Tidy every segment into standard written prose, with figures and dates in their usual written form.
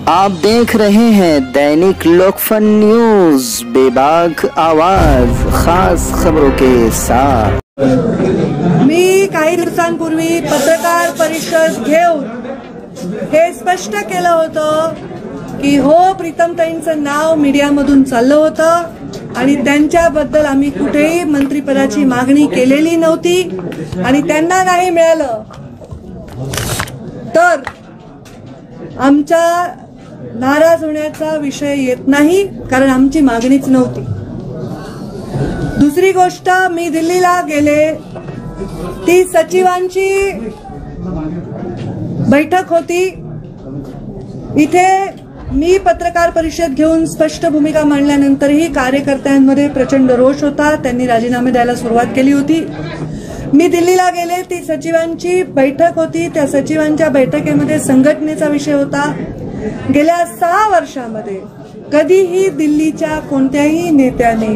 आप देख रहे हैं दैनिक लोकफन न्यूज, बेबाक आवाज, खास खबरों के साथ। मी काही दिवसांपूर्वी पत्रकार परिषद घेऊन हे स्पष्ट केलं होतं की हो, प्रीतमताईंचं नाव मीडियामधून चाललं होतं आणि त्यांच्याबद्दल आम्ही कुठेही मंत्रिपदाची मागणी केलेली नव्हती आणि त्यांना नाही मिळालं तर आमच्या नाराज होण्याचा विषय येत नाही, कारण आमची मागणीच नव्हती। दुसरी गोष्ट, मी दिल्लीला गेले, ती सचिवांची बैठक होती। इथे मी पत्रकार परिषद घेऊन स्पष्ट भूमिका मांडल्यानंतरही कार्यकर्त्यांमध्ये प्रचंड रोष होता, त्यांनी राजीनामे द्यायला सुरुवात केली होती। मी दिल्लीला गेले, ती सचिवांची बैठक होती, त्या सचिवांच्या बैठकीमध्ये संघटनेचा विषय होता। गेल्या 6 वर्षांमध्ये कधीही दिल्लीच्या कोणत्याही नेत्याने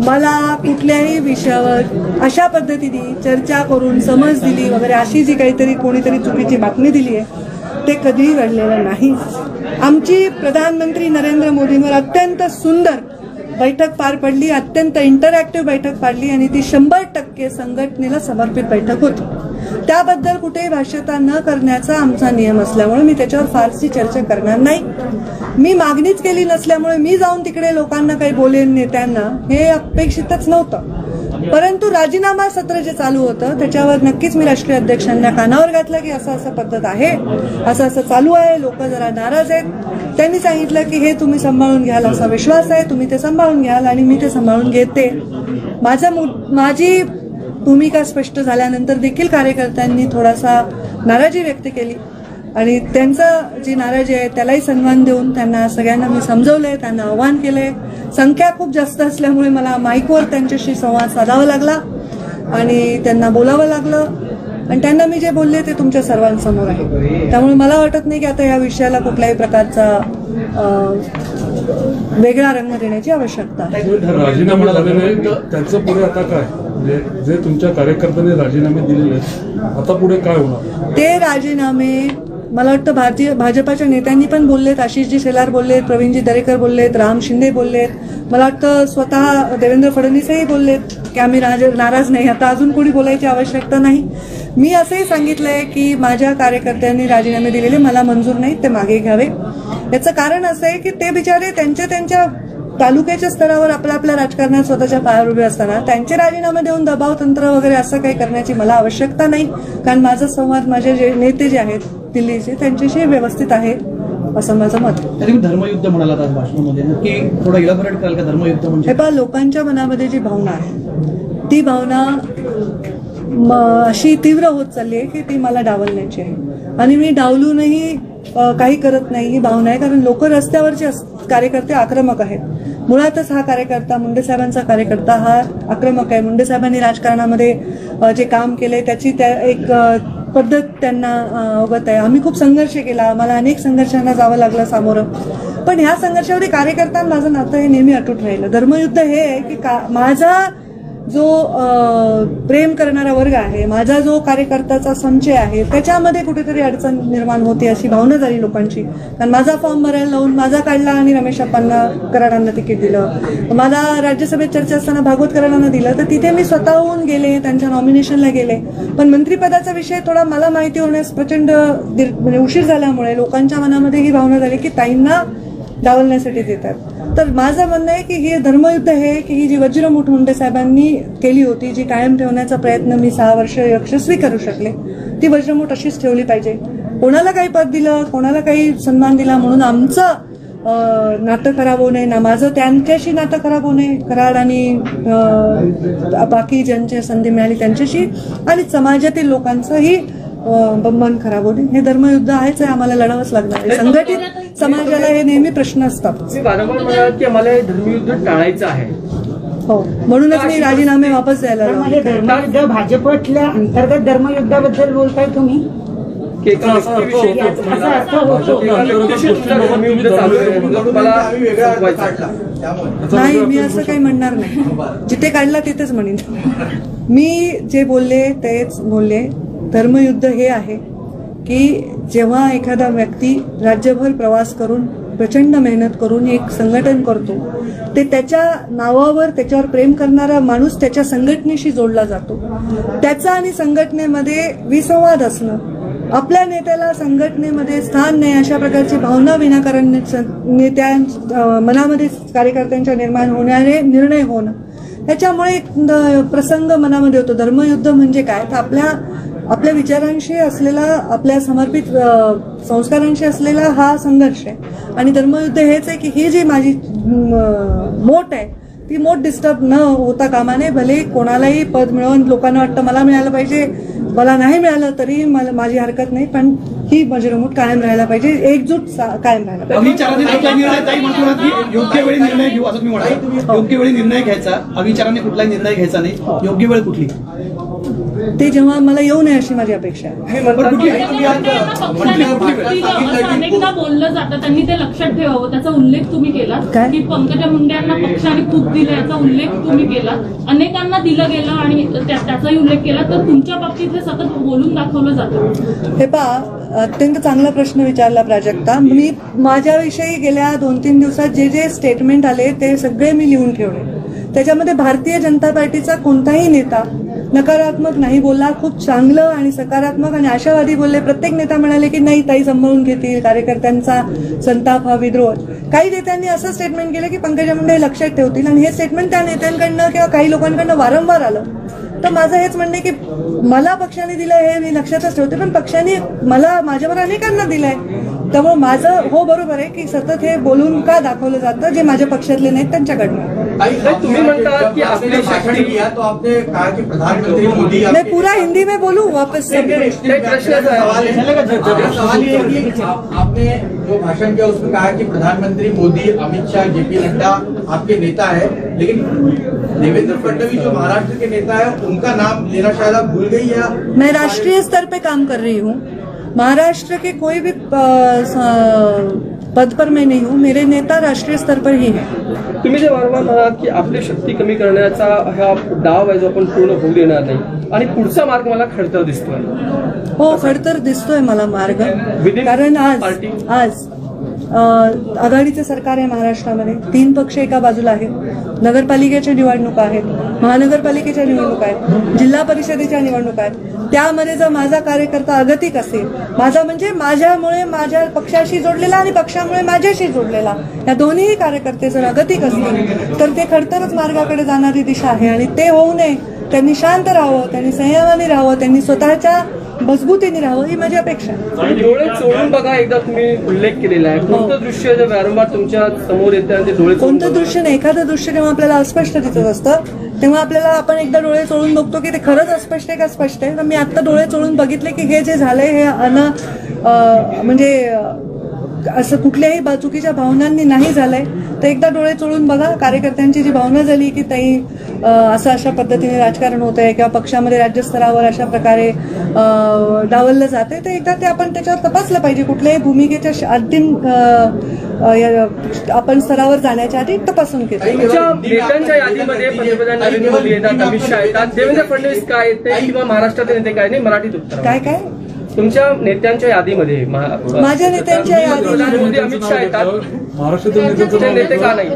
मला कुठल्याही विषयावर अशा पद्धतीने चर्चा करून समज दिली वगैरे अशी जी काहीतरी कोणीतरी चुकीची बातमी दिली आहे ते कधीही घडलेलं नाही। आमची प्रधानमंत्री नरेंद्र मोदींवर अत्यंत सुंदर बैठक पार पडली, अत्यंत इंटरॅक्टिव्ह बैठक पाडली आणि ती 100% संघटनेला समर्पित बैठक होती। त्याबद्दल कुठेही भाष्यता न करण्याचा आमचा नियम असल्यामुळे मी त्याच्यावर फारशी चर्चा करणार नाही। मी मागणीच केली नसल्यामुळे मी जाऊन तिकडे लोकांना काही बोलेन, नेत्यांना, हे अपेक्षितच नव्हतं। परंतु राजीनामा सत्र जे चालू होतं त्याच्यावर नक्कीच मी राष्ट्रीय अध्यक्षांना कानावर घातलं की असं पद्धत आहे, असं चालू आहे, लोक जरा नाराज आहेत। त्यांनी सांगितलं की हे तुम्ही सांभाळून घ्याल, असा विश्वास आहे, तुम्ही ते सांभाळून घ्याल आणि मी ते सांभाळून घेते। माझी भूमिका स्पष्ट झाल्यानंतर देखील कार्यकर्त्यांनी थोडासा नाराजी व्यक्त केली आणि त्यांचं जी नाराजी आहे त्यालाही सन्मान देऊन त्यांना सगळ्यांना मी समजवलंय, त्यांना आव्हान केलंय। संख्या खूप जास्त असल्यामुळे मला माईकवर त्यांच्याशी संवाद साधावा लागला आणि त्यांना बोलावं लागलं आणि त्यांना मी जे बोलले ते तुमच्या सर्वांसमोर आहे। त्यामुळे मला वाटत नाही की आता या विषयाला कुठल्याही प्रकारचा वेगळा रंग देण्याची आवश्यकता आहे। राजीनामा झालेले त्यांचं पुढे आता काय, जे तुमच्या कार्यकर्त्यांनी राजीनामे दिलेले आता पुढे काय होणार? ते राजीनामे मला वाटतं भाजपाच्या नेत्यांनी पण बोललेत, आशिषजी शेलार बोललेत, प्रवीणजी दरेकर बोललेत, राम शिंदे बोललेत, मला वाटतं स्वतः देवेंद्र फडणवीसही बोललेत की आम्ही नाराज नाही, आता अजून कोणी बोलायची आवश्यकता नाही। मी असंही सांगितलंय की माझ्या कार्यकर्त्यांनी राजीनामे दिलेले मला मंजूर नाही, ते मागे घ्यावे। याचं कारण असं आहे की ते बिचारे त्यांच्या तालुक्याच्या स्तरावर आपल्या राजकारणात स्वतःच्या पायावर उभे असताना त्यांचे राजीनामे देऊन दबाव तंत्र वगैरे असं काही करण्याची मला आवश्यकता नाही, कारण माझा संवाद माझे जे नेते जे आहेत दिल्लीचे त्यांच्याशी व्यवस्थित आहे असं माझं मत आहे। धर्मयुद्ध म्हणाला आज भाषणामध्ये, नक्की थोडं इलॅबोरेट कराल का धर्मयुद्ध म्हणजे? हे पहा, लोकांच्या मनामध्ये जी भावना आहे ती भावना अशी तीव्र होत चालली आहे की ती मला डावलण्याची आहे आणि मी डावलूनही काही करत नाही, ही भावना आहे। कारण लोक रस्त्यावरचे कार्यकर्ते आक्रमक आहेत। मुळातच हा कार्यकर्ता, मुंडे साहेबांचा कार्यकर्ता हा आक्रमक आहे। मुंडे साहेबांनी राजकारणामध्ये जे काम केले त्याची एक पद्धत त्यांना अवगत आहे। आम्ही खूप संघर्ष केला, आम्हाला अनेक संघर्षांना जावं लागलं सामोरं, पण ह्या संघर्षामध्ये कार्यकर्त्यांना माझं नातं हे नेहमी अटूट राहिलं। धर्मयुद्ध हे आहे की माझा जो प्रेम करणारा वर्ग आहे, माझा जो कार्यकर्त्याचा संचय आहे त्याच्यामध्ये कुठेतरी अडचण निर्माण होते अशी भावना झाली लोकांची। कारण माझा फॉर्म भरायला लावून माझा काढला आणि रमेश अप्पांना कराडांना तिकीट दिलं, मला राज्यसभेत चर्चा असताना भागवत कराडांना दिलं, तर तिथे मी स्वतःहून गेले, त्यांच्या नॉमिनेशनला गेले। पण मंत्रिपदाचा विषय थोडा मला माहिती होण्यास प्रचंड उशीर झाल्यामुळे लोकांच्या मनामध्ये ही भावना झाली की ताईंना डावलण्यासाठी देतात। तर माझं म्हणणं आहे की हे धर्मयुद्ध आहे की ही जी वज्रमूठ मुंडे साहेबांनी केली होती, जी कायम ठेवण्याचा प्रयत्न मी 6 वर्ष यशस्वी करू शकले, ती वज्रमूठ अशीच ठेवली पाहिजे। कोणाला काही पद दिलं, कोणाला काही सन्मान दिला म्हणून आमचं नातं खराब होऊ नये ना, माझं त्यांच्याशी नातं खराब होऊ नये, कराड आणि बाकी ज्यांची संधी मिळाली त्यांच्याशी, आणि समाजातील लोकांचंही मन खराब होणे, हे धर्मयुद्ध आहेच आहे, आम्हाला लढावंच लागणार आहे। संघटित समाजाला हे नेहमी प्रश्न असतात। वारंवार म्हणाल की आम्हाला हे धर्मयुद्ध टाळायचं आहे, हो, म्हणूनच मी राजीनामे वापस द्यायला लागले। धर्मयुद्ध भाजपतल्या अंतर्गत धर्मयुद्धाबद्दल बोलताय तुम्ही? नाही, मी असं काही म्हणणार नाही, जिथे काढला तिथेच म्हणेन। मी जे बोलले तेच बोलले, धर्मयुद्ध हे आहे की जेव्हा एखादा व्यक्ती राज्यभर प्रवास करून प्रचंड मेहनत करून एक संघटन करतो, ते त्याच्या नावावर त्याच्यावर प्रेम करणारा माणूस त्याच्या संघटनेशी जोडला जातो. त्याचा आणि संघटनेमध्ये विसंवाद असणं, आपल्या नेत्याला संघटनेमध्ये स्थान नाही अशा प्रकारची भावना विनाकारण मनामध्ये कार्यकर्त्यांच्या निर्माण होणारे निर्णय होणं, त्याच्यामुळे एक प्रसंग मनामध्ये होतो. धर्मयुद्ध म्हणजे काय, तर आपल्या विचारांशी असलेला, आपल्या समर्पित संस्कारांशी असलेला हा संघर्ष आहे. आणि धर्मयुद्ध हेच आहे की ही जी माझी मोठ आहे ती मोठ डिस्टर्ब न होता कामा नये. भले कोणालाही पद मिळवून लोकांना वाटतं मला मिळालं पाहिजे, मला नाही मिळालं तरी माझी हरकत नाही, पण ही माझी रमूट कायम राहायला पाहिजे, एकजूट कायम राहायला पाहिजे. योग्य वेळी निर्णय घेऊ असं तुम्ही म्हणाल. योग्य वेळी निर्णय घ्यायचा, अविचाराने कुठलाही निर्णय घ्यायचा नाही. योग्य वेळ कुठली ते जेव्हा मला येऊ नये अशी माझी अपेक्षा आहे. अनेकदा बोललं जातं, त्यांनी ते लक्षात ठेवावं, त्याचा उल्लेख तुम्ही केला की पंकजा मुंडे यांना पक्षाने खूप दिलं याचा उल्लेख तुम्ही केला. अनेकांना दिलं गेलं आणि त्याचाही उल्लेख केला, तर तुमच्या बाबतीत हे सतत बोलून दाखवलं जातं. हे पहा, अत्यंत चांगला प्रश्न विचारला प्राजक्ता. मी माझ्याविषयी गेल्या 2-3 दिवसात जे जे स्टेटमेंट आले ते सगळे मी लिहून ठेवले. त्याच्यामध्ये भारतीय जनता पार्टीचा कोणताही नेता नकारात्मक नाही बोलला, खूप चांगलं आणि सकारात्मक आणि आशावादी बोलले. प्रत्येक नेता म्हणाले की नाही ताई सांभाळून घेतील, कार्यकर्त्यांचा संताप हा विद्रोह. काही नेत्यांनी असं स्टेटमेंट केलं की पंकजा मुंडे लक्षात ठेवतील, आणि हे स्टेटमेंट त्या नेत्यांकडनं किंवा काही लोकांकडनं वारंवार आलं. तर माझं हेच म्हणणं आहे की मला पक्षाने दिलं हे मी लक्षातच ठेवते, पण पक्षाने मला माझ्यावर अनेकांना दिलंय. त्यामुळे माझं हो बरोबर आहे की सतत हे बोलून का दाखवलं जातं जे माझ्या पक्षातले नाहीत त्यांच्याकडनं. तुम्ही म्हणता की आपली शक्ती किया तो आपने कहा कि प्रधानमंत्री मोदी, मैं पूरा हिंदी में बोलूं वापस से? सवाल ये है कि आपने जो भाषण किया उसमें कहा कि प्रधानमंत्री मोदी, अमित शाह, जेपी नड्डा आपके नेता है, लेकिन देवेंद्र फडणवीस जो महाराष्ट्र के नेता है उनका नाम लेना शायद आप भूल गई या? मैं राष्ट्रीय स्तर पे काम कर रही हूँ, महाराष्ट्र के कोई भी पद पर मैं नहीं हूँ. मेरे नेता राष्ट्रीय स्तर पर ही है. तुम्ही जे वारंवार म्हणालात की आपली शक्ती कमी करण्याचा हा डाव आहे जो आपण पूर्ण होऊ देणार नाही, आणि पुढचा मार्ग मला खडतर दिसतोय. हो, खडतर दिसतोय मला मार्ग, कारण आज आघाडीचे सरकार आहे महाराष्ट्रामध्ये. 3 पक्ष एका बाजूला आहेत. नगरपालिकेच्या निवडणुका आहेत, महानगरपालिकेच्या निवडणुका आहेत, जिल्हा परिषदेच्या निवडणुका आहेत. त्यामध्ये जर माझा कार्यकर्ता अगतिक असेल, माझा म्हणजे माझ्यामुळे माझ्या पक्षाशी जोडलेला आणि पक्षामुळे माझ्याशी जोडलेला, या दोन्ही कार्यकर्ते जर अगतिक असतील तर ते खडतरच मार्गाकडे जाणारी दिशा आहे. आणि ते होऊ नये, त्यांनी शांत राहावं, त्यांनी संयमाने राहावं, त्यांनी स्वतःच्या मजबूतीने राहावं ही माझी अपेक्षा आहे. डोळे चोळून बघा, एकदा तुम्ही उल्लेख केलेला आहे. कोणतं दृश्य जे वारंवार तुमच्या समोर येतं ते डोळे कोणतं दृश्य नाही, एखादं दृश्य जेव्हा आपल्याला अस्पष्ट दिसत असतं तेव्हा आपल्याला आपण एकदा डोळे चोळून बघतो की ते खरंच अस्पष्ट आहे का स्पष्ट आहे. तर मी आता डोळे चोळून बघितले की हे जे झालंय हे म्हणजे असं कुठल्याही चुकीच्या भावनांनी नाही झालंय. तर एकदा डोळे चोळून बघा. कार्यकर्त्यांची जी भावना झाली की ताई असं अशा पद्धतीने राजकारण होत आहे किंवा पक्षामध्ये राज्यस्तरावर अशा प्रकारे डावललं जाते, तर एकदा ते आपण त्याच्यावर तपासलं पाहिजे. कुठल्याही भूमिकेच्या अंतिम आपण स्तरावर जाण्याच्या आधी तपासून केलं. नेत्यांच्या यादीमध्ये पंतप्रधान नरेंद्र मोदी येतात, अमित शाह येतात, देवेंद्र फडणवीस काय येते किंवा महाराष्ट्राचे नेते काय नाही, मराठीत उत्तर काय काय तुमच्या नेत्यांच्या यादीमध्ये माझ्या नेत्यांच्या यादीमध्ये मोदी अमित शाह येतात, महाराष्ट्रातील नेते का नाही?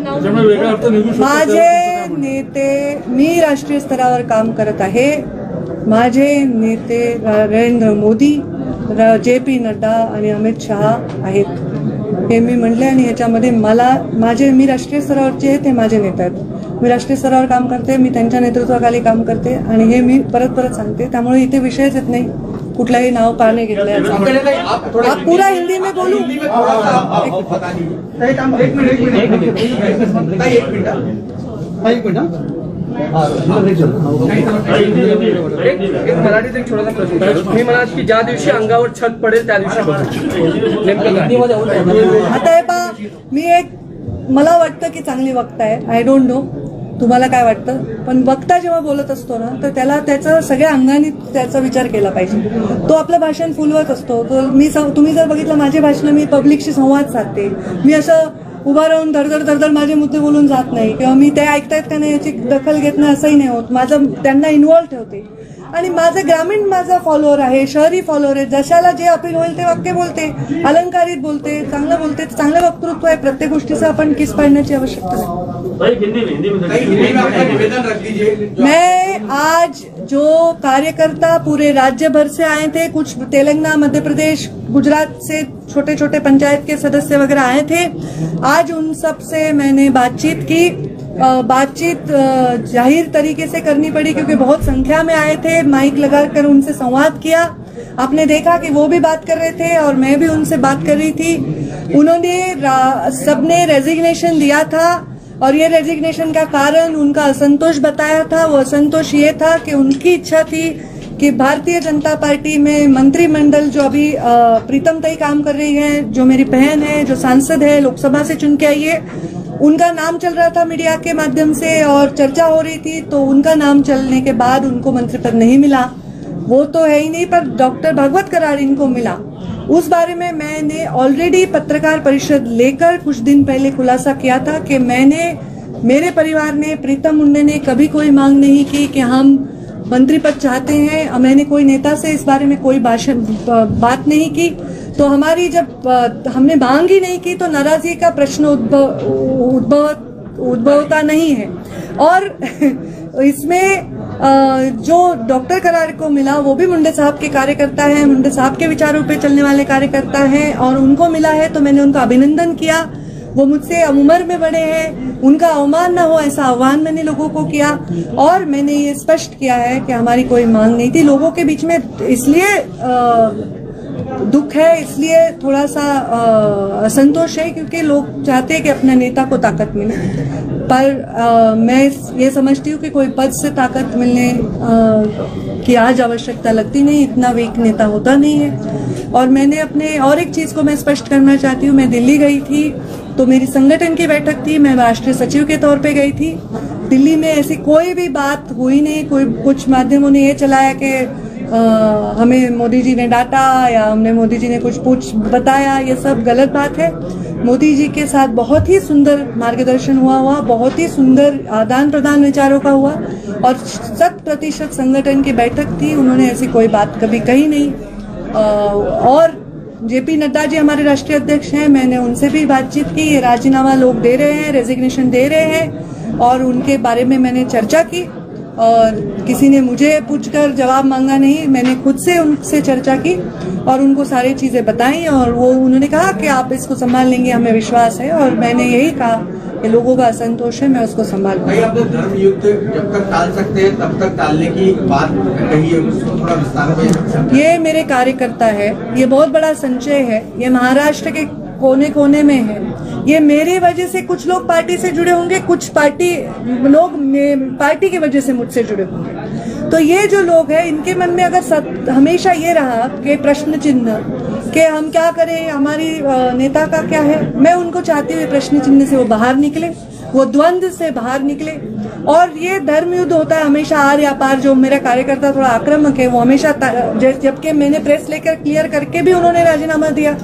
वेगळा अर्थ निघू शकतो. माझे नेते, मी राष्ट्रीय स्तरावर काम करत आहे. माझे नेते नरेंद्र मोदी, JP नड्डा आणि अमित शहा आहेत हे मी म्हटले. आणि ह्याच्यामध्ये मी राष्ट्रीय स्तरावरचे आहे ते माझे नेते आहेत. मी राष्ट्रीय स्तरावर काम करते, मी त्यांच्या नेतृत्वाखाली काम करते आणि हे मी परत सांगते. त्यामुळे इथे विषयच येत नाही कुठलाही नाव पाहणे घेतले. आप पूरा हिंदी में बोलू? एक मराठीत एक छोटासा प्रश्न. मी म्हणाल की ज्या दिवशी अंगावर छत पडेल त्या दिवशी नेमकं आता हे पहा, मला वाटतं की चांगली वक्ता आहे. आय डोंट नो तुम्हाला काय वाटतं, पण वक्ता जेव्हा बोलत असतो ना तर त्याला त्याचा सगळ्या अंगाने त्याचा विचार केला पाहिजे. तो आपलं भाषण फुलवत असतो. तुम्ही जर बघितलं माझे भाषण, मी पब्लिकशी संवाद साधते. मी असं उभा राहून धडधड माझे मुद्दे बोलून जात नाही किंवा मी ते ऐकतायत का नाही याची दखल घेत नाही असंही नाही होत. त्यांना इन्व्हॉल्व ठेवते. आणि माझा फॉलोअर आहे, शहरी फॉलोअर आहे. जशाला जे अपील होईल ते वाक्य बोलते, अलंकारित बोलते, चांगलं बोलते, चांगलं वक्तृत्व आहे. प्रत्येक गोष्टीचं आपण किस पाडण्याची आवश्यकता नहीं. मैं आज जो कार्यकर्ता पूरे राज्य भर से आए थे, कुछ तेलंगाना, मध्य प्रदेश, गुजरात से छोटे छोटे पंचायत के सदस्य वगैरह आए थे, आज उन सब से मैंने बातचीत की. बातचीत जाहिर तरीके से करनी पड़ी क्योंकि बहुत संख्या में आए थे. माइक लगाकर उनसे संवाद किया. आपने देखा कि वो भी बात कर रहे थे और मैं भी उनसे बात कर रही थी. उन्होंने सबने रेजिग्नेशन दिया था और ये रेजिग्नेशन का कारण उनका असंतोष बताया था. वो असंतोष ये था कि उनकी इच्छा थी कि भारतीय जनता पार्टी में मंत्रिमंडल जो अभी प्रीतम ताई काम कर रही है, जो मेरी बहन है, जो सांसद है, लोकसभा से चुन के आई है, उनका नाम चल रहा था मीडिया के माध्यम से और चर्चा हो रही थी. तो उनका नाम चलने के बाद उनको मंत्री पद नहीं मिला. वो तो है ही नहीं, पर डॉक्टर भागवत कराड़ इनको मिला. उस बारे में मैंने ऑलरेडी पत्रकार परिषद लेकर कुछ दिन पहले खुलासा किया था कि मेरे परिवार ने, प्रीतम मुंडे ने कभी कोई मांग नहीं की कि हम मंत्री पद चाहते हैं. मैंने कोई नेता से इस बारे में कोई बात नहीं की. तो हमारी जब हमने मांग ही नहीं की तो नाराजगी का प्रश्न उद्भवता नहीं है. और इसमें जो डॉक्टर कराड़ को मिला वो भी मुंडे साहब के कार्यकर्ता हैं, मुंडे साहब के विचारों पे चलने वाले कार्यकर्ता हैं और उनको मिला है तो मैंने उनका अभिनंदन किया. वो मुझसे उम्र में बड़े हैं, उनका अवमान न हो ऐसा आह्वान मैंने लोगों को किया. और मैंने ये स्पष्ट किया है कि हमारी कोई मांग नहीं थी. लोगों के बीच में इसलिए दुख है, इसलिए थोड़ा सा असंतोष है क्योंकि लोग चाहते हैं कि अपने नेता को ताकत मिले. पर मैं ये समझती हूँ कि कोई पद से ताकत मिलने की आज आवश्यकता लगती नहीं. इतना वीक नेता होता नहीं है. और मैंने अपने और एक चीज को मैं स्पष्ट करना चाहती हूँ. मैं दिल्ली गई थी तो मेरी संगठन की बैठक थी, मैं राष्ट्रीय सचिव के तौर पे गई थी. दिल्ली में ऐसी कोई भी बात हुई नहीं. कुछ माध्यमों ने ये चलाया कि हमें मोदी जी ने डांटा या हमने मोदी जी ने कुछ बताया. ये सब गलत बात है. मोदी जी के साथ बहुत ही सुंदर मार्गदर्शन हुआ, बहुत ही सुंदर आदान प्रदान विचारों का हुआ और 100% संगठन की बैठक थी. उन्होंने ऐसी कोई बात कभी कही नहीं. और जेपी नड्डा जी हमारे राष्ट्रीय अध्यक्ष हैं, मैंने उनसे भी बातचीत की. ये राजीनामा लोग दे रहे हैं, रेजिग्नेशन दे रहे हैं और उनके बारे में मैंने चर्चा की और किसी ने मुझे पूछकर जवाब मांगा नहीं. मैंने खुद से उनसे चर्चा की और उनको सारी चीजें बताई और उन्होंने कहा कि आप इसको संभाल लेंगे, हमें विश्वास है. और मैंने यही कहा कि लोगों का असंतोष है, मैं उसको संभाल लूंगा. आप धर्म युद्ध जब तक टाल सकते हैं तब तक टालने की बात कही है, उसको थोड़ा विस्तार में. ये मेरे कार्यकर्ता है, ये बहुत बड़ा संचय है, ये महाराष्ट्र के कोने कोने में है. ये मेरी वजह से कुछ लोग पार्टी से जुड़े होंगे, कुछ पार्टी की वजह से मुझसे जुड़े होंगे. तो ये जो लोग हैं इनके मन में अगर हमेशा ये रहा कि प्रश्न चिन्ह कि हम क्या करें, हमारी नेता का क्या है, मैं उनको चाहती हूँ प्रश्न चिन्ह से वो बाहर निकले, वो द्वंद्व से बाहर निकले. और ये धर्म युद्ध होता है हमेशा आर या पार. जो मेरा कार्यकर्ता थोड़ा आक्रामक है वो हमेशा, जबकि मैंने प्रेस लेकर क्लियर करके भी उन्होंने राजीनामा दिया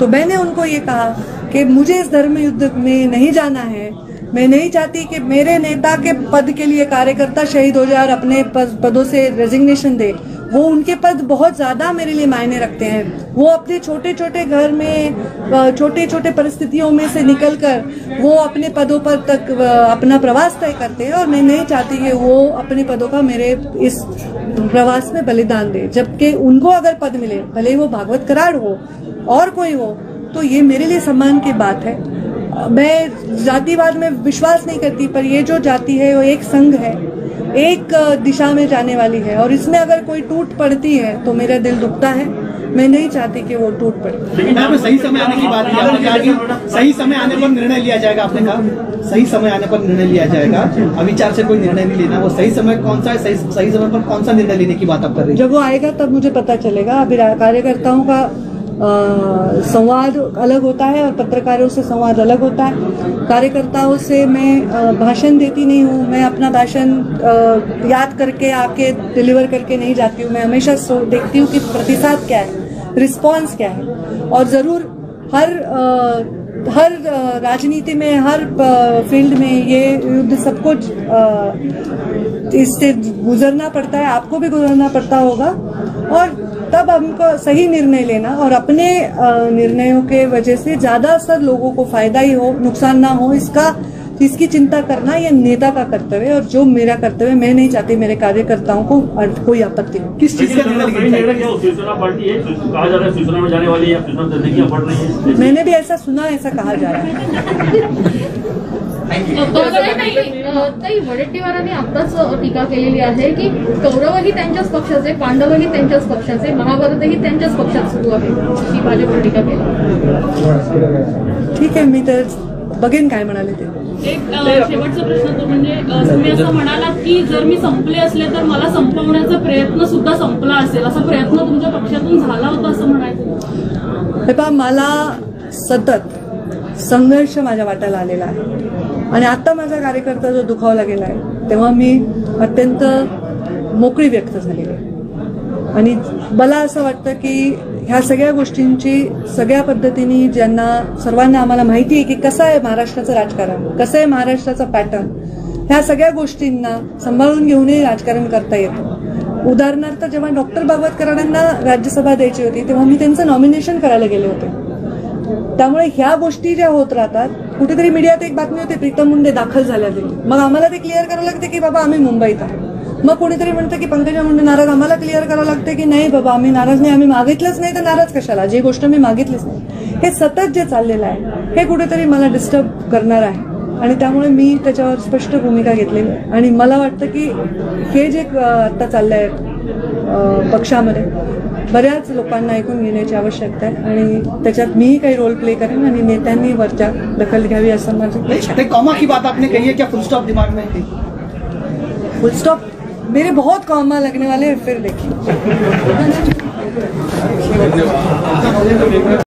तो मैंने उनको ये कहा कि मुझे इस धर्म युद्ध में नहीं जाना है. मैं नहीं चाहती कि मेरे नेता के पद के लिए कार्यकर्ता शहीद हो जाए और अपने पदों से रेजिग्नेशन दे. वो उनके पद बहुत ज्यादा मेरे लिए मायने रखते हैं. वो अपने छोटे छोटे घर में छोटे छोटे परिस्थितियों में से निकलकर वो अपने पदों पर तक अपना प्रवास तय करते हैं और मैं नहीं चाहती कि वो अपने पदों का मेरे इस प्रवास में बलिदान दे. जबकि उनको अगर पद मिले, भले ही वो भागवत कराड़ हो और कोई हो, तो ये मेरे लिए सम्मान की बात है. मैं जातिवाद में विश्वास नहीं करती, पर ये जो जाति है वो एक संघ है, एक दिशा में जाने वाली है और इसमें अगर कोई टूट पड़ती है तो मेरा दिल दुखता है. मैं नहीं चाहती कि वो टूट पड़े. लेकिन आपने सही समय आने की बात की, आपने कहा कि सही समय आने पर निर्णय लिया जाएगा. आपने कहा सही समय आने पर निर्णय लिया जाएगा, अविचार से कोई निर्णय नहीं लेना. वो सही समय कौन सा है, सही समय पर कौन सा निर्णय लेने की बात आप कर रही हैं? जब वो आएगा तब मुझे पता चलेगा. अभी कार्यकर्ताओं का संवाद अलग होता है और पत्रकारों से संवाद अलग होता है. कार्यकर्ताओं से मैं भाषण देती नहीं हूँ. मैं अपना भाषण याद करके आके डिलीवर करके नहीं जाती हूँ. मैं हमेशा देखती हूँ कि प्रतिसाद क्या है, रिस्पांस क्या है. और जरूर हर राजनीति में, हर फील्ड में ये युद्ध सबको इससे गुजरना पड़ता है, आपको भी गुजरना पड़ता होगा, और तब हमको सही निर्णय लेना और अपने निर्णयों के वजह से ज्यादा असर लोगों को फायदा ही हो, नुकसान ना हो, इसकी चिंता करना ये नेता का कर्तव्य है। और जो मेरा कर्तव्य, मैं नहीं चाहती मेरे कार्यकर्ताओं को कोई आपत्ति हो। किस चीज का निर्णय लिया? शिवसेना पार्टी है, कहा जा रहा है शिवसेना में जाने वाली है, शिवसेना जिंदगी बढ़ रही है। मैंने भी ऐसा सुना, ऐसा कहा जा रहा है। ताई वडेट्टीवारांनी आताच टीका केलेली आहे की कौरवही त्यांच्याच पक्षाचे, पांडवही त्यांच्याच पक्षाचे, महाभारतही त्यांच्याच पक्षात सुरू आहे, ही भाजपवर टीका केली। ठीक आहे, मी तर बघेन काय म्हणाले ते। एक शेवटचा प्रश्न तो म्हणजे तुम्ही असं म्हणालात की जर मी संपले असले तर मला संपवण्याचा प्रयत्न सुद्धा संपला असेल, असा प्रयत्न तुमच्या पक्षातून झाला होता असं म्हणायचं? हे पहा, मला सतत संघर्ष माझ्या वाट्याला आलेला आहे आणि आता माझा कार्यकर्ता जो दुखावला गेला आहे तेव्हा मी अत्यंत मोकळी व्यक्त झालेली आहे आणि मला असं वाटतं की ह्या सगळ्या गोष्टींची सगळ्या पद्धतीने सर्वांना आम्हाला माहिती आहे की कसं आहे महाराष्ट्राचं राजकारण, कसं आहे महाराष्ट्राचा पॅटर्न, ह्या सगळ्या गोष्टींना सांभाळून घेऊनही राजकारण करता येतं। उदाहरणार्थ जेव्हा डॉक्टर बागवतकरांना राज्यसभा द्यायची होती तेव्हा मी त्यांचं नॉमिनेशन करायला गेले होते। त्यामुळे ह्या गोष्टी ज्या होत राहतात, कुठेतरी मीडियात एक बातमी होती प्रीतम मुंडे दाखल झाल्या गेली, मग आम्हाला ते क्लिअर करावं लागते की बाबा आम्ही मुंबईत आहोत, मग कोणीतरी म्हणतं की पंकजा मुंडे नाराज, आम्हाला क्लिअर करावं लागते की नाही बाबा आम्ही नाराज नाही, आम्ही मागितलंच नाही तर नाराज कशाला, जी गोष्ट मी मागितलीच नाही। हे सतत जे चाललेलं आहे हे कुठेतरी मला डिस्टर्ब करणार आहे आणि त्यामुळे मी त्याच्यावर स्पष्ट भूमिका घेतलेली आहे आणि मला वाटतं की हे जे आता चाललंय पक्षामध्ये बऱ्याच लोकांना ऐकून घेण्याची आवश्यकता आहे आणि त्याच्यात मीही काही रोल प्ले करेन आणि नेत्यांनी वरच्या दखल घ्यावी असं माझं इच्छा आहे। कॉमा की बात आपने कही है, क्या फुल स्टॉप दिमाग में थी? फुल स्टॉप मेरे बहुत कॉमा लगने वाले हैं, फिर देखिए।